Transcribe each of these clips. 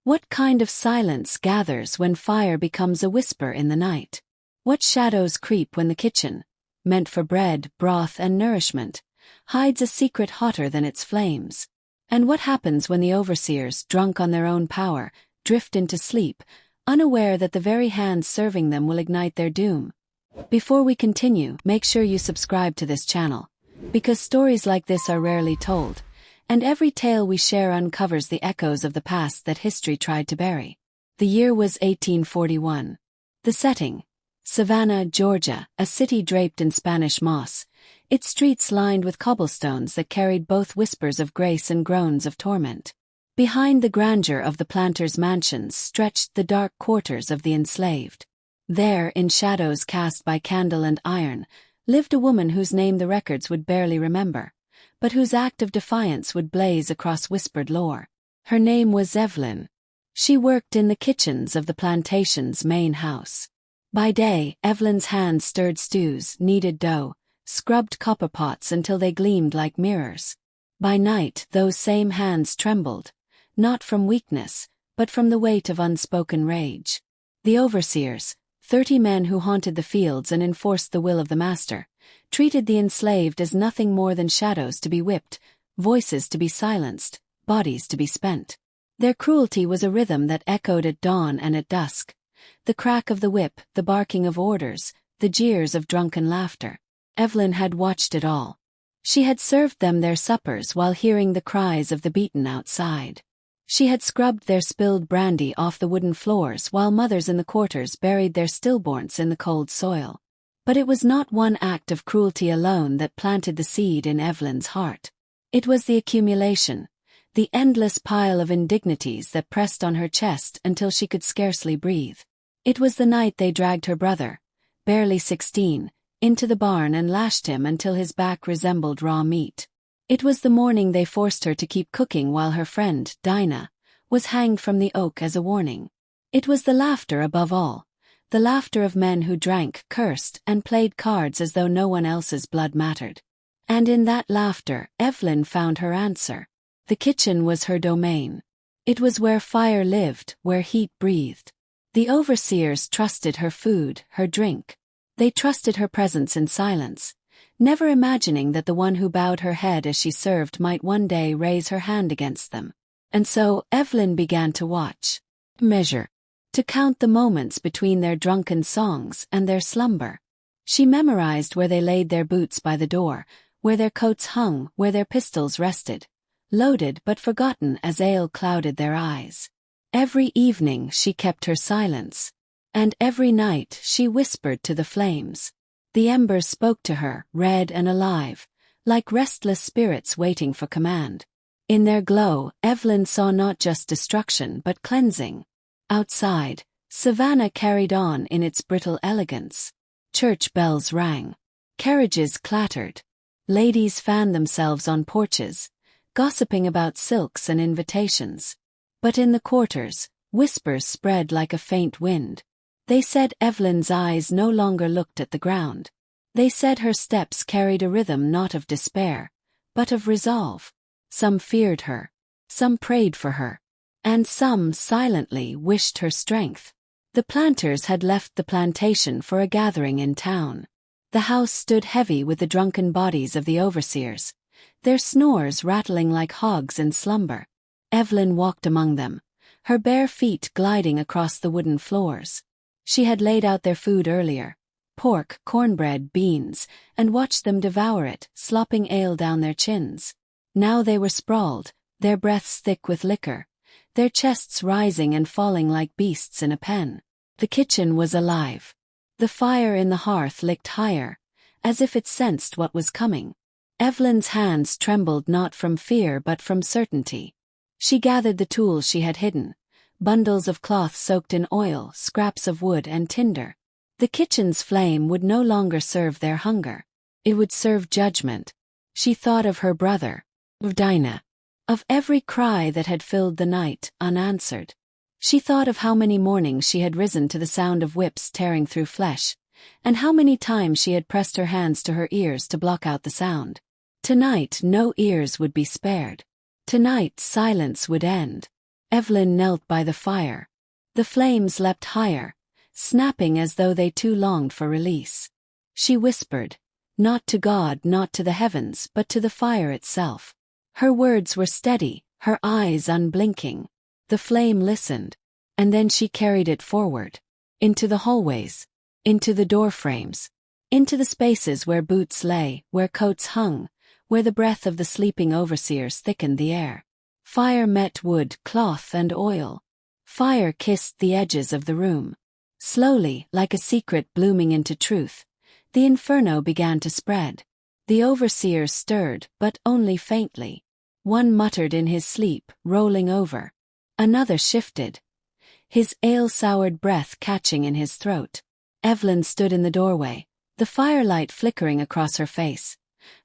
What kind of silence gathers when fire becomes a whisper in the night? What shadows creep when the kitchen, meant for bread, broth, and nourishment, hides a secret hotter than its flames? And what happens when the overseers, drunk on their own power, drift into sleep, unaware that the very hands serving them will ignite their doom? Before we continue, make sure you subscribe to this channel, because stories like this are rarely told, and every tale we share uncovers the echoes of the past that history tried to bury. The year was 1841. The setting: Savannah, Georgia, a city draped in Spanish moss, its streets lined with cobblestones that carried both whispers of grace and groans of torment. Behind the grandeur of the planters' mansions stretched the dark quarters of the enslaved. There, in shadows cast by candle and iron, lived a woman whose name the records would barely remember, but whose act of defiance would blaze across whispered lore. Her name was Evelyn. She worked in the kitchens of the plantation's main house. By day, Evelyn's hands stirred stews, kneaded dough, scrubbed copper pots until they gleamed like mirrors. By night, those same hands trembled, not from weakness, but from the weight of unspoken rage. The overseers, 30 men who haunted the fields and enforced the will of the master, treated the enslaved as nothing more than shadows to be whipped, voices to be silenced, bodies to be spent. Their cruelty was a rhythm that echoed at dawn and at dusk. The crack of the whip, the barking of orders, the jeers of drunken laughter. Evelyn had watched it all. She had served them their suppers while hearing the cries of the beaten outside. She had scrubbed their spilled brandy off the wooden floors while mothers in the quarters buried their stillborns in the cold soil. But it was not one act of cruelty alone that planted the seed in Evelyn's heart. It was the accumulation, the endless pile of indignities that pressed on her chest until she could scarcely breathe. It was the night they dragged her brother, barely 16, into the barn and lashed him until his back resembled raw meat. It was the morning they forced her to keep cooking while her friend, Dinah, was hanged from the oak as a warning. It was the laughter above all, the laughter of men who drank, cursed, and played cards as though no one else's blood mattered. And in that laughter, Evelyn found her answer. The kitchen was her domain. It was where fire lived, where heat breathed. The overseers trusted her food, her drink. They trusted her presence in silence, never imagining that the one who bowed her head as she served might one day raise her hand against them. And so, Evelyn began to watch, measure, to count the moments between their drunken songs and their slumber. She memorized where they laid their boots by the door, where their coats hung, where their pistols rested, loaded but forgotten as ale clouded their eyes. Every evening she kept her silence, and every night she whispered to the flames. The embers spoke to her, red and alive, like restless spirits waiting for command. In their glow, Evelyn saw not just destruction but cleansing. Outside, Savannah carried on in its brittle elegance. Church bells rang. Carriages clattered. Ladies fanned themselves on porches, gossiping about silks and invitations. But in the quarters, whispers spread like a faint wind. They said Evelyn's eyes no longer looked at the ground. They said her steps carried a rhythm not of despair, but of resolve. Some feared her, some prayed for her, and some silently wished her strength. The planters had left the plantation for a gathering in town. The house stood heavy with the drunken bodies of the overseers, their snores rattling like hogs in slumber. Evelyn walked among them, her bare feet gliding across the wooden floors. She had laid out their food earlier, pork, cornbread, beans, and watched them devour it, slopping ale down their chins. Now they were sprawled, their breaths thick with liquor, their chests rising and falling like beasts in a pen. The kitchen was alive. The fire in the hearth licked higher, as if it sensed what was coming. Evelyn's hands trembled not from fear but from certainty. She gathered the tools she had hidden, bundles of cloth soaked in oil, scraps of wood and tinder. The kitchen's flame would no longer serve their hunger. It would serve judgment. She thought of her brother, of Dinah, of every cry that had filled the night, unanswered. She thought of how many mornings she had risen to the sound of whips tearing through flesh, and how many times she had pressed her hands to her ears to block out the sound. Tonight no ears would be spared. Tonight silence would end. Evelyn knelt by the fire. The flames leapt higher, snapping as though they too longed for release. She whispered, not to God, not to the heavens, but to the fire itself. Her words were steady, her eyes unblinking. The flame listened, and then she carried it forward. Into the hallways, into the doorframes, into the spaces where boots lay, where coats hung, where the breath of the sleeping overseers thickened the air. Fire met wood, cloth, and oil. Fire kissed the edges of the room. Slowly, like a secret blooming into truth, the inferno began to spread. The overseers stirred, but only faintly. One muttered in his sleep, rolling over. Another shifted, his ale-soured breath catching in his throat. Evelyn stood in the doorway, the firelight flickering across her face,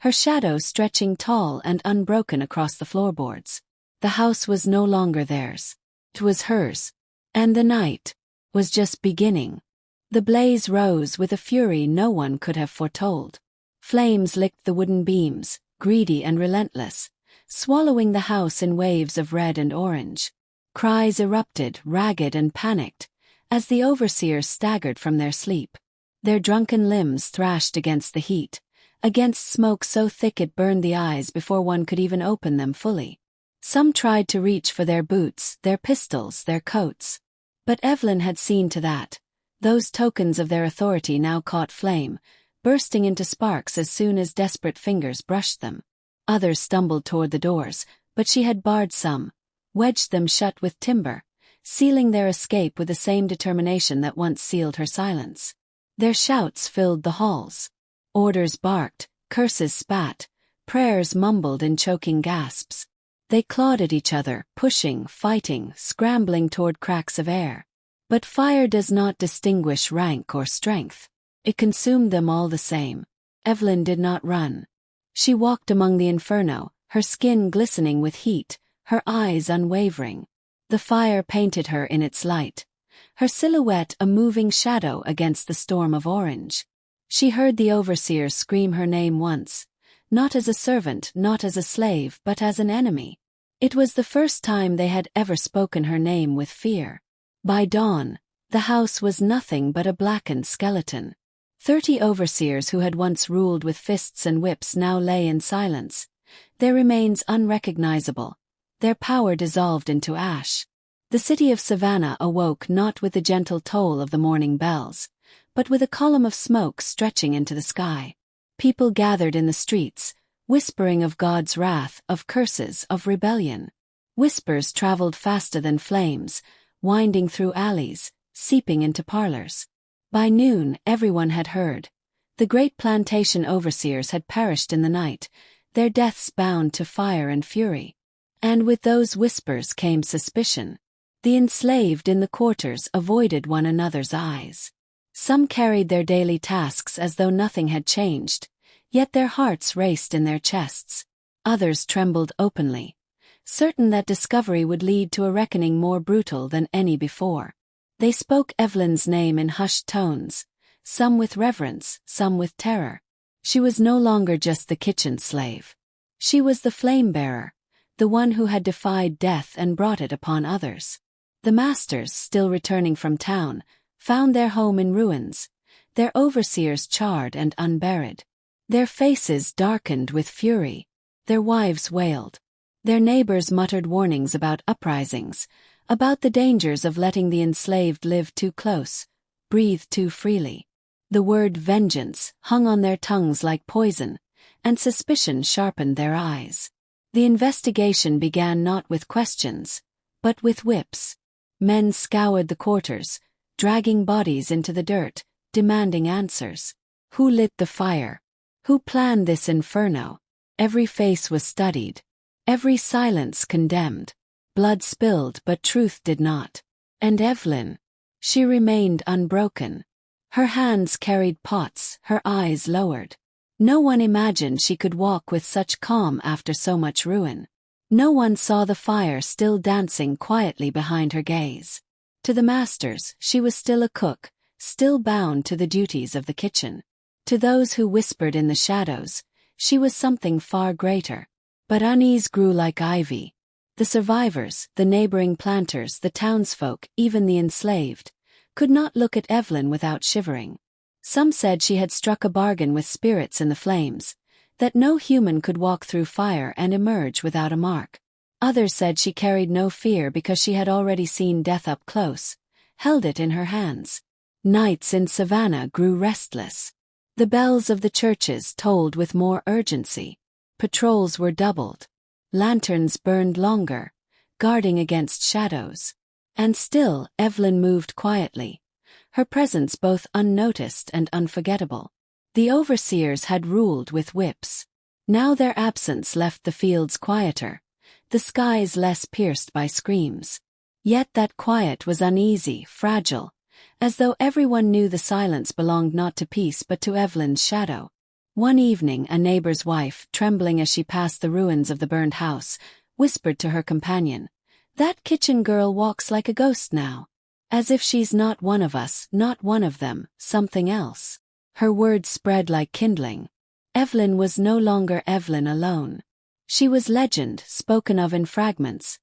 her shadow stretching tall and unbroken across the floorboards. The house was no longer theirs. It was hers. And the night was just beginning. The blaze rose with a fury no one could have foretold. Flames licked the wooden beams, greedy and relentless, swallowing the house in waves of red and orange. Cries erupted, ragged and panicked, as the overseers staggered from their sleep. Their drunken limbs thrashed against the heat, against smoke so thick it burned the eyes before one could even open them fully. Some tried to reach for their boots, their pistols, their coats. But Evelyn had seen to that. Those tokens of their authority now caught flame, bursting into sparks as soon as desperate fingers brushed them. Others stumbled toward the doors, but she had barred some, wedged them shut with timber, sealing their escape with the same determination that once sealed her silence. Their shouts filled the halls. Orders barked, curses spat, prayers mumbled in choking gasps. They clawed at each other, pushing, fighting, scrambling toward cracks of air. But fire does not distinguish rank or strength. It consumed them all the same. Evelyn did not run. She walked among the inferno, her skin glistening with heat, her eyes unwavering. The fire painted her in its light, her silhouette a moving shadow against the storm of orange. She heard the overseer scream her name once, not as a servant, not as a slave, but as an enemy. It was the first time they had ever spoken her name with fear. By dawn, the house was nothing but a blackened skeleton. 30 overseers who had once ruled with fists and whips now lay in silence, their remains unrecognizable, their power dissolved into ash. The city of Savannah awoke not with the gentle toll of the morning bells, but with a column of smoke stretching into the sky. People gathered in the streets, whispering of God's wrath, of curses, of rebellion. Whispers traveled faster than flames, winding through alleys, seeping into parlors. By noon, everyone had heard. The great plantation overseers had perished in the night, their deaths bound to fire and fury. And with those whispers came suspicion. The enslaved in the quarters avoided one another's eyes. Some carried their daily tasks as though nothing had changed, yet their hearts raced in their chests. Others trembled openly, certain that discovery would lead to a reckoning more brutal than any before. They spoke Evelyn's name in hushed tones, some with reverence, some with terror. She was no longer just the kitchen slave. She was the flame-bearer, the one who had defied death and brought it upon others. The masters, still returning from town, found their home in ruins, their overseers charred and unburied. Their faces darkened with fury. Their wives wailed. Their neighbors muttered warnings about uprisings, about the dangers of letting the enslaved live too close, breathe too freely. The word vengeance hung on their tongues like poison, and suspicion sharpened their eyes. The investigation began not with questions, but with whips. Men scoured the quarters, dragging bodies into the dirt, demanding answers. Who lit the fire? Who planned this inferno? Every face was studied. Every silence condemned. Blood spilled, but truth did not. And Evelyn? She remained unbroken. Her hands carried pots, her eyes lowered. No one imagined she could walk with such calm after so much ruin. No one saw the fire still dancing quietly behind her gaze. To the masters, she was still a cook, still bound to the duties of the kitchen. To those who whispered in the shadows, she was something far greater. But unease grew like ivy. The survivors, the neighboring planters, the townsfolk, even the enslaved, could not look at Evelyn without shivering. Some said she had struck a bargain with spirits in the flames, that no human could walk through fire and emerge without a mark. Others said she carried no fear because she had already seen death up close, held it in her hands. Nights in Savannah grew restless. The bells of the churches tolled with more urgency. Patrols were doubled. Lanterns burned longer, guarding against shadows. And still, Evelyn moved quietly, her presence both unnoticed and unforgettable. The overseers had ruled with whips. Now their absence left the fields quieter, the skies less pierced by screams. Yet that quiet was uneasy, fragile, as though everyone knew the silence belonged not to peace but to Evelyn's shadow. One evening a neighbor's wife, trembling as she passed the ruins of the burned house, whispered to her companion, "That kitchen girl walks like a ghost now. As if she's not one of us, not one of them, something else." Her words spread like kindling. Evelyn was no longer Evelyn alone. She was legend, spoken of in fragments.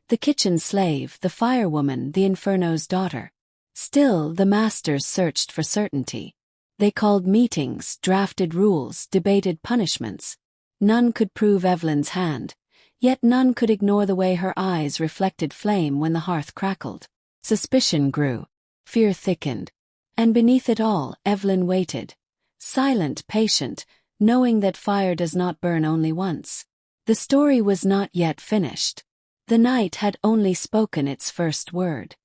The kitchen slave, the firewoman, the Inferno's daughter. Still, the masters searched for certainty. They called meetings, drafted rules, debated punishments. None could prove Evelyn's hand, yet none could ignore the way her eyes reflected flame when the hearth crackled. Suspicion grew. Fear thickened. And beneath it all, Evelyn waited. Silent, patient, knowing that fire does not burn only once. The story was not yet finished. The night had only spoken its first word.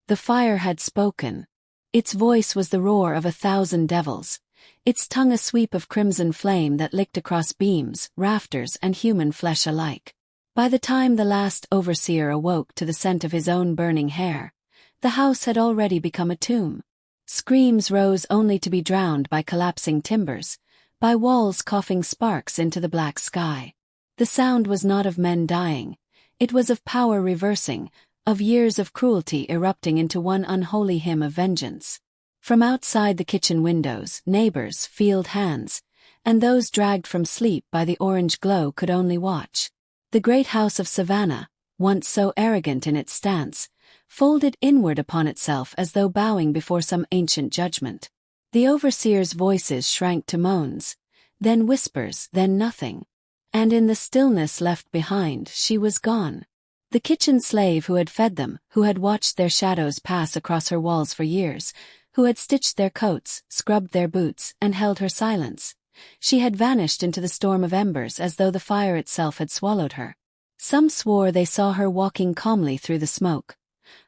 The fire had spoken. Its voice was the roar of 1,000 devils, its tongue a sweep of crimson flame that licked across beams, rafters, and human flesh alike. By the time the last overseer awoke to the scent of his own burning hair, the house had already become a tomb. Screams rose only to be drowned by collapsing timbers, by walls coughing sparks into the black sky. The sound was not of men dying, it was of power reversing, of years of cruelty erupting into one unholy hymn of vengeance. From outside the kitchen windows, neighbors, field hands, and those dragged from sleep by the orange glow could only watch. The great house of Savannah, once so arrogant in its stance, folded inward upon itself as though bowing before some ancient judgment. The overseers' voices shrank to moans, then whispers, then nothing. And in the stillness left behind, she was gone. The kitchen slave who had fed them, who had watched their shadows pass across her walls for years, who had stitched their coats, scrubbed their boots, and held her silence. She had vanished into the storm of embers as though the fire itself had swallowed her. Some swore they saw her walking calmly through the smoke,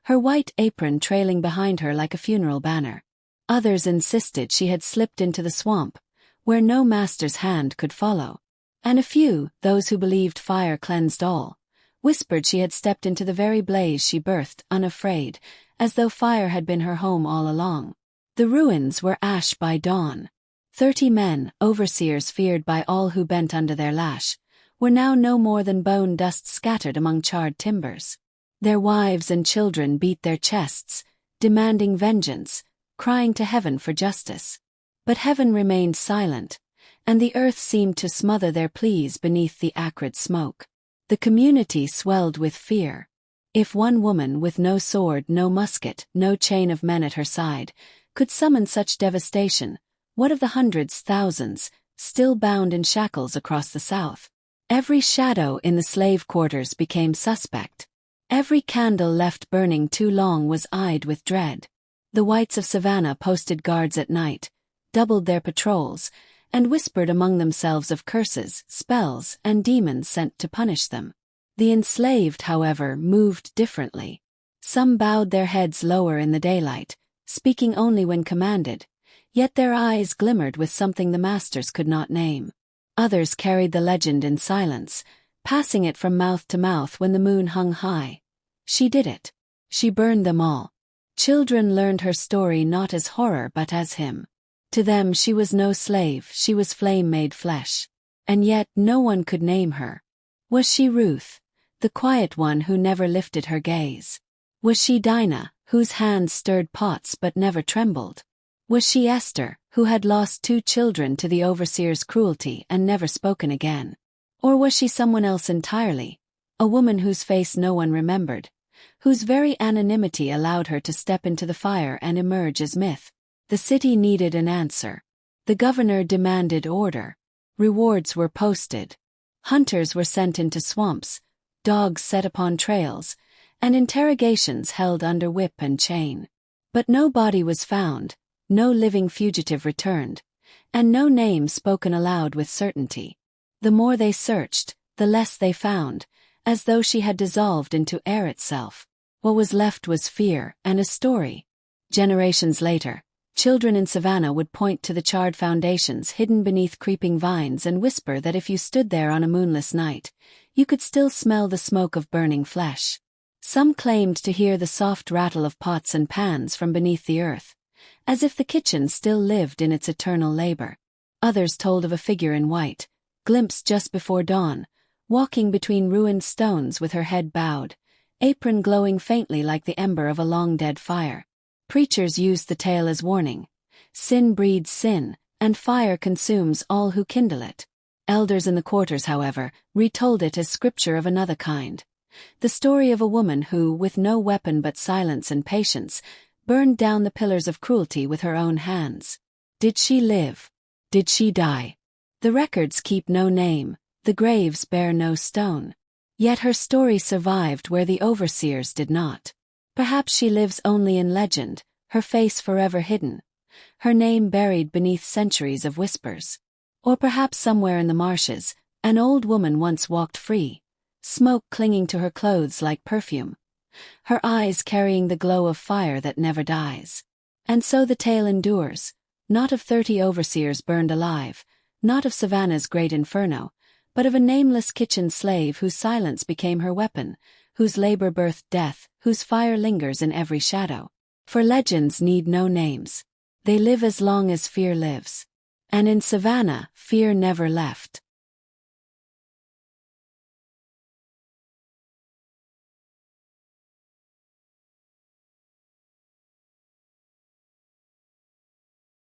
her white apron trailing behind her like a funeral banner. Others insisted she had slipped into the swamp, where no master's hand could follow. And a few, those who believed fire cleansed all, whispered she had stepped into the very blaze she birthed, unafraid, as though fire had been her home all along. The ruins were ash by dawn. 30 men, overseers feared by all who bent under their lash, were now no more than bone dust scattered among charred timbers. Their wives and children beat their chests, demanding vengeance, crying to heaven for justice. But heaven remained silent, and the earth seemed to smother their pleas beneath the acrid smoke. The community swelled with fear. If one woman with no sword, no musket, no chain of men at her side, could summon such devastation, what of the hundreds, thousands, still bound in shackles across the South? Every shadow in the slave quarters became suspect. Every candle left burning too long was eyed with dread. The whites of Savannah posted guards at night, doubled their patrols, and whispered among themselves of curses, spells, and demons sent to punish them. The enslaved, however, moved differently. Some bowed their heads lower in the daylight, speaking only when commanded, yet their eyes glimmered with something the masters could not name. Others carried the legend in silence, passing it from mouth to mouth when the moon hung high. She did it. She burned them all. Children learned her story not as horror but as hymn. To them she was no slave, she was flame made flesh. And yet no one could name her. Was she Ruth, the quiet one who never lifted her gaze? Was she Dinah, whose hands stirred pots but never trembled? Was she Esther, who had lost 2 children to the overseer's cruelty and never spoken again? Or was she someone else entirely, A woman whose face no one remembered, whose very anonymity allowed her to step into the fire and emerge as myth. The city needed an answer. The governor demanded order. Rewards were posted. Hunters were sent into swamps, dogs set upon trails, and interrogations held under whip and chain. But no body was found, no living fugitive returned, and no name spoken aloud with certainty. The more they searched, the less they found, as though she had dissolved into air itself. What was left was fear and a story. Generations later, children in Savannah would point to the charred foundations hidden beneath creeping vines and whisper that if you stood there on a moonless night, you could still smell the smoke of burning flesh. Some claimed to hear the soft rattle of pots and pans from beneath the earth, as if the kitchen still lived in its eternal labor. Others told of a figure in white, glimpsed just before dawn, walking between ruined stones with her head bowed, apron glowing faintly like the ember of a long-dead fire. Preachers used the tale as warning. Sin breeds sin, and fire consumes all who kindle it. Elders in the quarters, however, retold it as scripture of another kind. The story of a woman who, with no weapon but silence and patience, burned down the pillars of cruelty with her own hands. Did she live? Did she die? The records keep no name, the graves bear no stone. Yet her story survived where the overseers did not. Perhaps she lives only in legend, her face forever hidden, her name buried beneath centuries of whispers. Or perhaps somewhere in the marshes, an old woman once walked free, smoke clinging to her clothes like perfume, her eyes carrying the glow of fire that never dies. And so the tale endures, not of 30 overseers burned alive, not of Savannah's great inferno, but of a nameless kitchen slave whose silence became her weapon, whose labor birthed death, whose fire lingers in every shadow. For legends need no names. They live as long as fear lives. And in Savannah, fear never left.